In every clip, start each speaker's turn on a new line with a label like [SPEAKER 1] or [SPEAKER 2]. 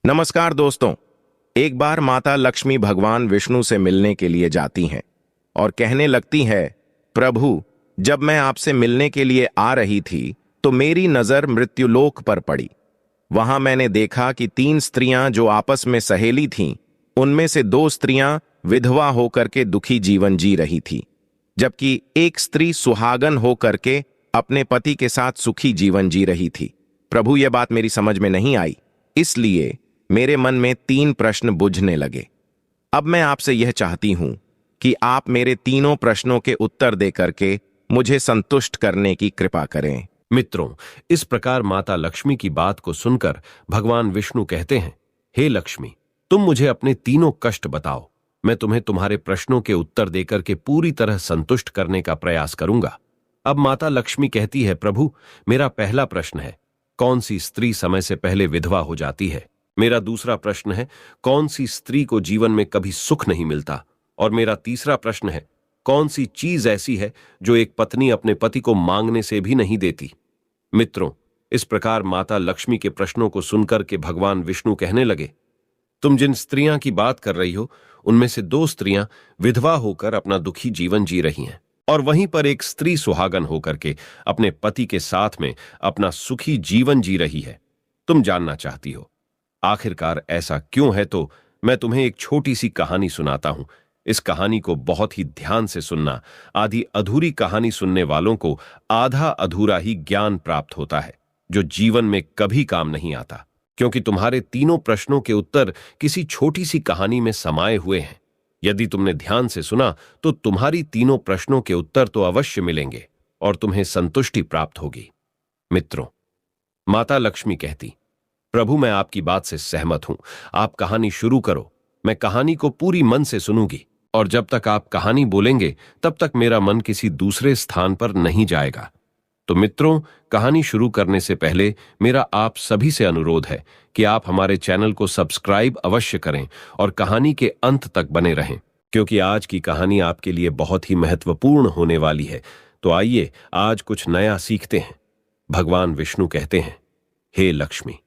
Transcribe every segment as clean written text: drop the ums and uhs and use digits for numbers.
[SPEAKER 1] नमस्कार दोस्तों। एक बार माता लक्ष्मी भगवान विष्णु से मिलने के लिए जाती हैं और कहने लगती है, प्रभु, जब मैं आपसे मिलने के लिए आ रही थी तो मेरी नजर मृत्युलोक पर पड़ी। वहां मैंने देखा कि 3 स्त्रियां जो आपस में सहेली थीं, उनमें से 2 स्त्रियां विधवा होकर के दुखी जीवन जी रही थी, जबकि एक स्त्री सुहागन होकर के अपने पति के साथ सुखी जीवन जी रही थी। प्रभु, यह बात मेरी समझ में नहीं आई, इसलिए मेरे मन में 3 प्रश्न बुझने लगे। अब मैं आपसे यह चाहती हूं कि आप मेरे तीनों प्रश्नों के उत्तर दे करके मुझे संतुष्ट करने की कृपा करें।
[SPEAKER 2] मित्रों, इस प्रकार माता लक्ष्मी की बात को सुनकर भगवान विष्णु कहते हैं, हे लक्ष्मी, तुम मुझे अपने तीनों कष्ट बताओ। मैं तुम्हें तुम्हारे प्रश्नों के उत्तर देकर के पूरी तरह संतुष्ट करने का प्रयास करूंगा। अब माता लक्ष्मी कहती है, प्रभु, मेरा पहला प्रश्न है, कौन सी स्त्री समय से पहले विधवा हो जाती है? मेरा दूसरा प्रश्न है, कौन सी स्त्री को जीवन में कभी सुख नहीं मिलता? और मेरा तीसरा प्रश्न है, कौन सी चीज ऐसी है जो एक पत्नी अपने पति को मांगने से भी नहीं देती? मित्रों, इस प्रकार माता लक्ष्मी के प्रश्नों को सुनकर के भगवान विष्णु कहने लगे, तुम जिन स्त्रियां की बात कर रही हो, उनमें से 2 स्त्रियां विधवा होकर अपना दुखी जीवन जी रही हैं, और वहीं पर एक स्त्री सुहागन होकर के अपने पति के साथ में अपना सुखी जीवन जी रही है। तुम जानना चाहती हो आखिरकार ऐसा क्यों है, तो मैं तुम्हें एक छोटी सी कहानी सुनाता हूं। इस कहानी को बहुत ही ध्यान से सुनना। आधी अधूरी कहानी सुनने वालों को आधा अधूरा ही ज्ञान प्राप्त होता है, जो जीवन में कभी काम नहीं आता, क्योंकि तुम्हारे तीनों प्रश्नों के उत्तर किसी छोटी सी कहानी में समाये हुए हैं। यदि तुमने ध्यान से सुना तो तुम्हारी तीनों प्रश्नों के उत्तर तो अवश्य मिलेंगे और तुम्हें संतुष्टि प्राप्त होगी। मित्रों, माता लक्ष्मी कहती, प्रभु, मैं आपकी बात से सहमत हूं, आप कहानी शुरू करो। मैं कहानी को पूरी मन से सुनूंगी, और जब तक आप कहानी बोलेंगे तब तक मेरा मन किसी दूसरे स्थान पर नहीं जाएगा। तो मित्रों, कहानी शुरू करने से पहले मेरा आप सभी से अनुरोध है कि आप हमारे चैनल को सब्सक्राइब अवश्य करें और कहानी के अंत तक बने रहें, क्योंकि आज की कहानी आपके लिए बहुत ही महत्वपूर्ण होने वाली है। तो आइए आज कुछ नया सीखते हैं। भगवान विष्णु कहते हैं, हे लक्ष्मी,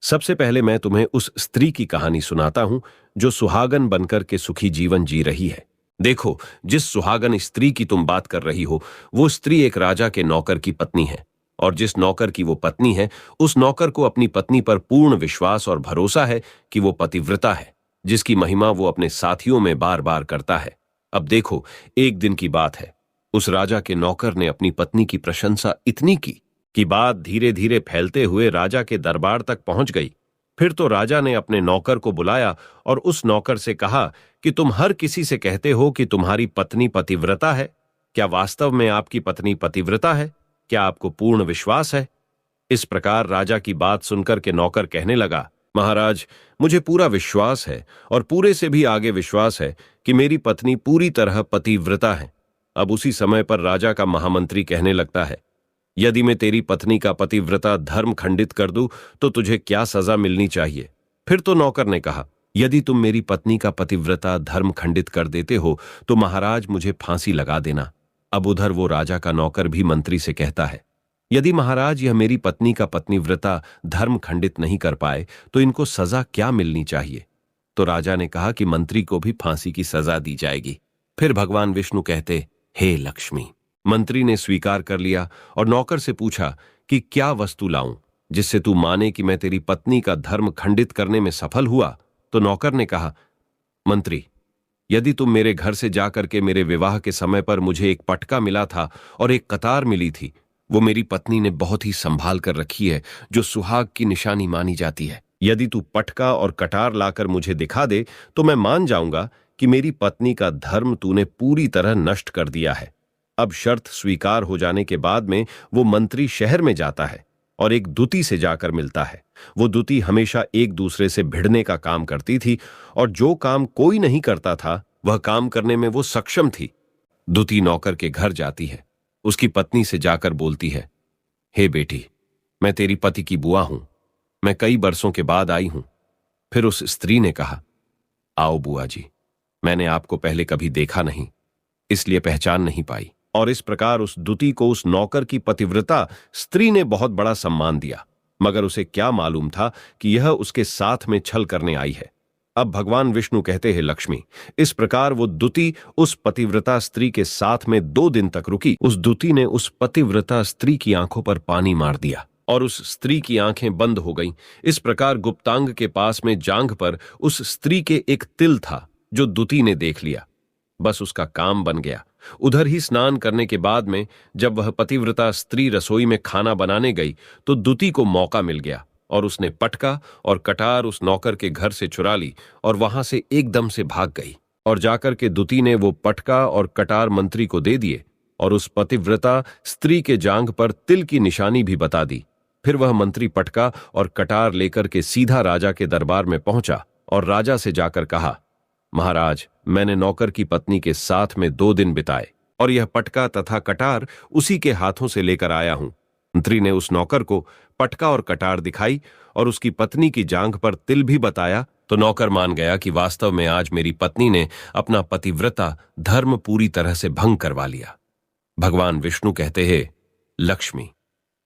[SPEAKER 2] सबसे पहले मैं तुम्हें उस स्त्री की कहानी सुनाता हूं जो सुहागन बनकर के सुखी जीवन जी रही है। देखो, जिस सुहागन स्त्री की तुम बात कर रही हो, वो स्त्री एक राजा के नौकर की पत्नी है, और जिस नौकर की वो पत्नी है, उस नौकर को अपनी पत्नी पर पूर्ण विश्वास और भरोसा है कि वो पतिव्रता है, जिसकी महिमा वो अपने साथियों में बार बार करता है। अब देखो, एक दिन की बात है, उस राजा के नौकर ने अपनी पत्नी की प्रशंसा इतनी की कि बात धीरे धीरे फैलते हुए राजा के दरबार तक पहुंच गई। फिर तो राजा ने अपने नौकर को बुलाया और उस नौकर से कहा कि तुम हर किसी से कहते हो कि तुम्हारी पत्नी पतिव्रता है। क्या वास्तव में आपकी पत्नी पतिव्रता है? क्या आपको पूर्ण विश्वास है? इस प्रकार राजा की बात सुनकर के नौकर कहने लगा, महाराज, मुझे पूरा विश्वास है और पूरे से भी आगे विश्वास है कि मेरी पत्नी पूरी तरह पतिव्रता है। अब उसी समय पर राजा का महामंत्री कहने लगता है, यदि मैं तेरी पत्नी का पतिव्रता धर्म खंडित कर दूं तो तुझे क्या सजा मिलनी चाहिए? फिर तो नौकर ने कहा, यदि तुम मेरी पत्नी का पतिव्रता धर्म खंडित कर देते हो तो महाराज मुझे फांसी लगा देना। अब उधर वो राजा का नौकर भी मंत्री से कहता है, यदि महाराज यह मेरी पत्नी का पतिव्रता धर्म खंडित नहीं कर पाए तो इनको सजा क्या मिलनी चाहिए? तो राजा ने कहा कि मंत्री को भी फांसी की सजा दी जाएगी। फिर भगवान विष्णु कहते, हे लक्ष्मी, मंत्री ने स्वीकार कर लिया और नौकर से पूछा कि क्या वस्तु लाऊं जिससे तू माने कि मैं तेरी पत्नी का धर्म खंडित करने में सफल हुआ? तो नौकर ने कहा, मंत्री, यदि तुम मेरे घर से जाकर के मेरे विवाह के समय पर मुझे एक पटका मिला था और एक कतार मिली थी, वो मेरी पत्नी ने बहुत ही संभाल कर रखी है, जो सुहाग की निशानी मानी जाती है। यदि तू पटका और कटार लाकर मुझे दिखा दे तो मैं मान जाऊंगा कि मेरी पत्नी का धर्म तूने पूरी तरह नष्ट कर दिया है। अब शर्त स्वीकार हो जाने के बाद में वो मंत्री शहर में जाता है और एक दूती से जाकर मिलता है। वो दूती हमेशा एक दूसरे से भिड़ने का काम करती थी, और जो काम कोई नहीं करता था वह काम करने में वो सक्षम थी। दूती नौकर के घर जाती है, उसकी पत्नी से जाकर बोलती है, हे बेटी, मैं तेरी पति की बुआ हूं, मैं कई बरसों के बाद आई हूं। फिर उस स्त्री ने कहा, आओ बुआ जी, मैंने आपको पहले कभी देखा नहीं, इसलिए पहचान नहीं पाई। और इस प्रकार उस दूती को उस नौकर की पतिव्रता स्त्री ने बहुत बड़ा सम्मान दिया। मगर उसे क्या मालूम था कि यह उसके साथ में छल करने आई है। अब भगवान विष्णु कहते हैं, लक्ष्मी, इस प्रकार वो दुति उस पतिव्रता स्त्री के साथ में 2 दिन तक रुकी। उस दुति ने उस पतिव्रता स्त्री की आंखों पर पानी मार दिया और उस स्त्री की आंखें बंद हो गईं। इस प्रकार गुप्तांग के पास में जांघ पर उस स्त्री के एक तिल था जो दुति ने देख लिया। बस उसका काम बन गया। उधर ही स्नान करने के बाद में जब वह पतिव्रता स्त्री रसोई में खाना बनाने गई तो दुति को मौका मिल गया और उसने पटका और कटार उस नौकर के घर से चुरा ली और वहां से एकदम से भाग गई। और जाकर के दुति ने वो पटका और कटार मंत्री को दे दिए और उस पतिव्रता स्त्री के जांघ पर तिल की निशानी भी बता दी। फिर वह मंत्री पटका और कटार लेकर के सीधा राजा के दरबार में पहुंचा और राजा से जाकर कहा, महाराज, मैंने नौकर की पत्नी के साथ में 2 दिन बिताए और यह पटका तथा कटार उसी के हाथों से लेकर आया हूं। मंत्री ने उस नौकर को पटका और कटार दिखाई और उसकी पत्नी की जांघ पर तिल भी बताया तो नौकर मान गया कि वास्तव में आज मेरी पत्नी ने अपना पतिव्रता धर्म पूरी तरह से भंग करवा लिया। भगवान विष्णु कहते हैं, लक्ष्मी,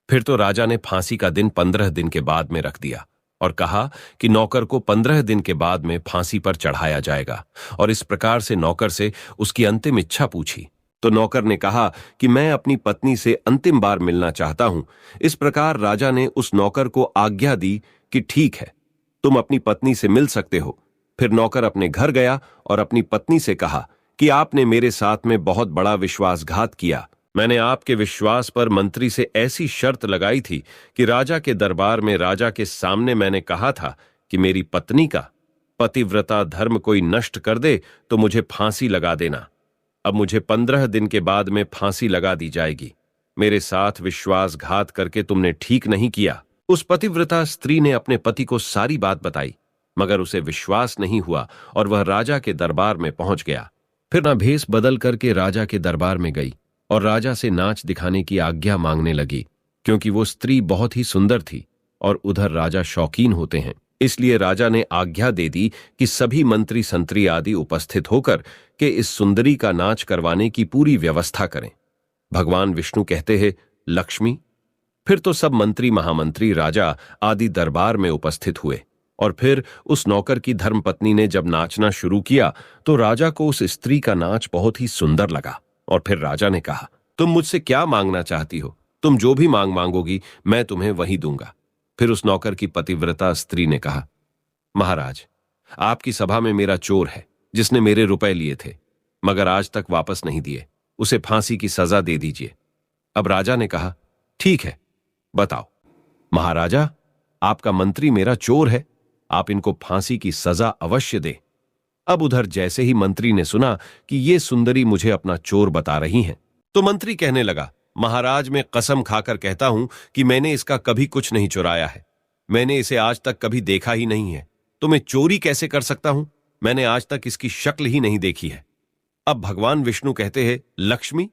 [SPEAKER 2] फिर तो राजा ने फांसी का दिन 15 दिन के बाद में रख दिया और कहा कि नौकर को 15 दिन के बाद में फांसी पर चढ़ाया जाएगा। और इस प्रकार से नौकर से उसकी अंतिम इच्छा पूछी तो नौकर ने कहा कि मैं अपनी पत्नी से अंतिम बार मिलना चाहता हूं। इस प्रकार राजा ने उस नौकर को आज्ञा दी कि ठीक है, तुम अपनी पत्नी से मिल सकते हो। फिर नौकर अपने घर गया और अपनी पत्नी से कहा कि आपने मेरे साथ में बहुत बड़ा विश्वासघात किया। मैंने आपके विश्वास पर मंत्री से ऐसी शर्त लगाई थी कि राजा के दरबार में राजा के सामने मैंने कहा था कि मेरी पत्नी का पतिव्रता धर्म कोई नष्ट कर दे तो मुझे फांसी लगा देना। अब मुझे 15 दिन के बाद में फांसी लगा दी जाएगी। मेरे साथ विश्वासघात करके तुमने ठीक नहीं किया। उस पतिव्रता स्त्री ने अपने पति को सारी बात बताई, मगर उसे विश्वास नहीं हुआ और वह राजा के दरबार में पहुंच गया। फिर न भेष बदल करके राजा के दरबार में गई और राजा से नाच दिखाने की आज्ञा मांगने लगी, क्योंकि वो स्त्री बहुत ही सुंदर थी और उधर राजा शौकीन होते हैं। इसलिए राजा ने आज्ञा दे दी कि सभी मंत्री संतरी आदि उपस्थित होकर के इस सुंदरी का नाच करवाने की पूरी व्यवस्था करें। भगवान विष्णु कहते हैं, लक्ष्मी, फिर तो सब मंत्री महामंत्री राजा आदि दरबार में उपस्थित हुए और फिर उस नौकर की धर्मपत्नी ने जब नाचना शुरू किया तो राजा को उस स्त्री का नाच बहुत ही सुंदर लगा। और फिर राजा ने कहा, तुम मुझसे क्या मांगना चाहती हो? तुम जो भी मांगोगी मैं तुम्हें वही दूंगा। फिर उस नौकर की पतिव्रता स्त्री ने कहा, महाराज, आपकी सभा में मेरा चोर है जिसने मेरे रुपए लिए थे मगर आज तक वापस नहीं दिए। उसे फांसी की सजा दे दीजिए। अब राजा ने कहा, ठीक है, बताओ। महाराजा, आपका मंत्री मेरा चोर है, आप इनको फांसी की सजा अवश्य दे। अब उधर जैसे ही मंत्री ने सुना कि ये सुंदरी मुझे अपना चोर बता रही हैं, तो मंत्री कहने लगा, महाराज, मैं कसम खाकर कहता हूं कि मैंने इसका कभी कुछ नहीं चुराया है। मैंने इसे आज तक कभी देखा ही नहीं है, तो मैं चोरी कैसे कर सकता हूं? मैंने आज तक इसकी शक्ल ही नहीं देखी है। अब भगवान विष्णु कहते हैं, लक्ष्मी,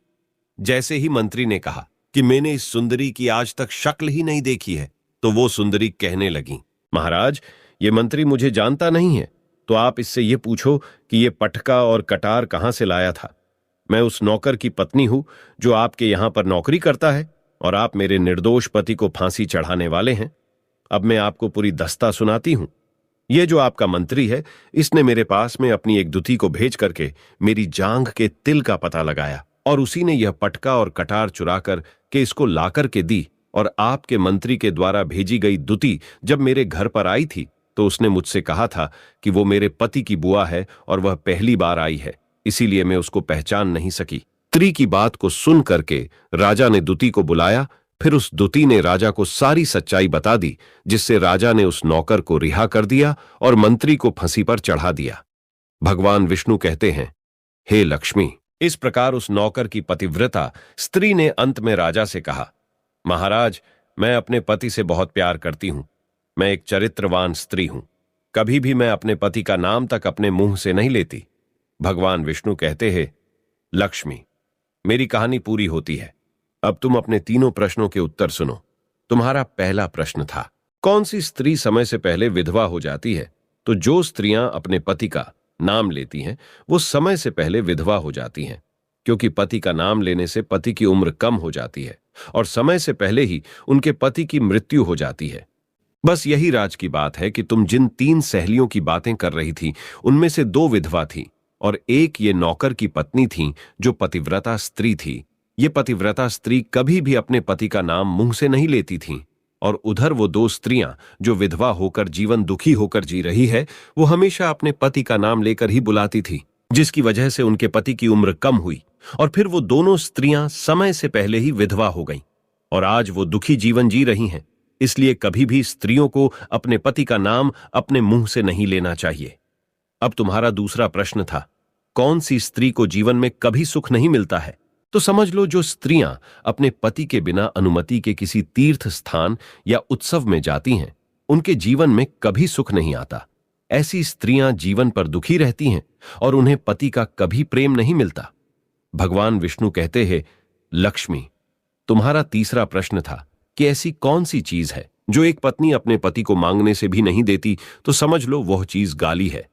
[SPEAKER 2] जैसे ही मंत्री ने कहा कि मैंने इस सुंदरी की आज तक शक्ल ही नहीं देखी है, तो वो सुंदरी कहने लगी, महाराज, ये मंत्री मुझे जानता नहीं है, तो आप इससे ये पूछो कि ये पटका और कटार कहां से लाया था। मैं उस नौकर की पत्नी हूं जो आपके यहां पर नौकरी करता है और आप मेरे निर्दोष पति को फांसी चढ़ाने वाले हैं। अब मैं आपको पूरी दस्ता सुनाती हूं। ये जो आपका मंत्री है, इसने मेरे पास में अपनी एक दुती को भेज करके मेरी जांघ के तिल का पता लगाया और उसी ने यह पटका और कटार चुरा कर के इसको लाकर के दी। और आपके मंत्री के द्वारा भेजी गई दुती जब मेरे घर पर आई थी तो उसने मुझसे कहा था कि वो मेरे पति की बुआ है और वह पहली बार आई है, इसीलिए मैं उसको पहचान नहीं सकी। स्त्री की बात को सुन करके राजा ने दुती को बुलाया। फिर उस दुती ने राजा को सारी सच्चाई बता दी, जिससे राजा ने उस नौकर को रिहा कर दिया और मंत्री को फांसी पर चढ़ा दिया। भगवान विष्णु कहते हैं, हे लक्ष्मी, इस प्रकार उस नौकर की पतिव्रता स्त्री ने अंत में राजा से कहा, महाराज, मैं अपने पति से बहुत प्यार करती हूं। मैं एक चरित्रवान स्त्री हूं। कभी भी मैं अपने पति का नाम तक अपने मुंह से नहीं लेती। भगवान विष्णु कहते हैं, लक्ष्मी, मेरी कहानी पूरी होती है। अब तुम अपने तीनों प्रश्नों के उत्तर सुनो। तुम्हारा पहला प्रश्न था, कौन सी स्त्री समय से पहले विधवा हो जाती है? तो जो स्त्रियां अपने पति का नाम लेती हैं वो समय से पहले विधवा हो जाती हैं, क्योंकि पति का नाम लेने से पति की उम्र कम हो जाती है और समय से पहले ही उनके पति की मृत्यु हो जाती है। बस यही राज की बात है कि तुम जिन 3 सहेलियों की बातें कर रही थी उनमें से 2 विधवा थी और एक ये नौकर की पत्नी थी जो पतिव्रता स्त्री थी। ये पतिव्रता स्त्री कभी भी अपने पति का नाम मुंह से नहीं लेती थी। और उधर वो 2 स्त्रियां जो विधवा होकर जीवन दुखी होकर जी रही है, वो हमेशा अपने पति का नाम लेकर ही बुलाती थी, जिसकी वजह से उनके पति की उम्र कम हुई और फिर वो दोनों स्त्रियां समय से पहले ही विधवा हो गईं और आज वो दुखी जीवन जी रही हैं। इसलिए कभी भी स्त्रियों को अपने पति का नाम अपने मुंह से नहीं लेना चाहिए। अब तुम्हारा दूसरा प्रश्न था, कौन सी स्त्री को जीवन में कभी सुख नहीं मिलता है? तो समझ लो, जो स्त्रियां अपने पति के बिना अनुमति के किसी तीर्थ स्थान या उत्सव में जाती हैं, उनके जीवन में कभी सुख नहीं आता। ऐसी स्त्रियां जीवन पर दुखी रहती हैं और उन्हें पति का कभी प्रेम नहीं मिलता। भगवान विष्णु कहते हैं, लक्ष्मी, तुम्हारा तीसरा प्रश्न था कि ऐसी कौन सी चीज है जो एक पत्नी अपने पति को मांगने से भी नहीं देती, तो समझ लो वह चीज गाली है।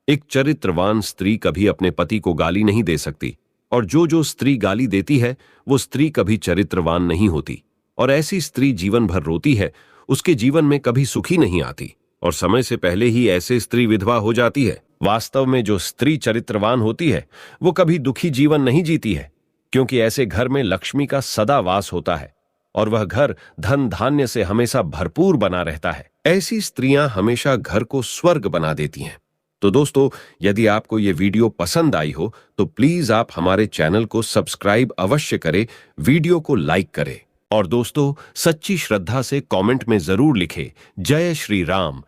[SPEAKER 2] एक चरित्रवान स्त्री कभी अपने पति को गाली नहीं दे सकती और जो स्त्री गाली देती है वो स्त्री कभी चरित्रवान नहीं होती और ऐसी स्त्री जीवन भर रोती है, उसके जीवन में कभी सुखी नहीं आती और समय से पहले ही ऐसे स्त्री विधवा हो जाती है। वास्तव में जो स्त्री चरित्रवान होती है वो कभी दुखी जीवन नहीं जीती है, क्योंकि ऐसे घर में लक्ष्मी का सदा वास होता है और वह घर धन धान्य से हमेशा भरपूर बना रहता है। ऐसी स्त्रियां हमेशा घर को स्वर्ग बना देती हैं। तो दोस्तों, यदि आपको ये वीडियो पसंद आई हो तो प्लीज आप हमारे चैनल को सब्सक्राइब अवश्य करें, वीडियो को लाइक करें और दोस्तों, सच्ची श्रद्धा से कमेंट में जरूर लिखें, जय श्री राम।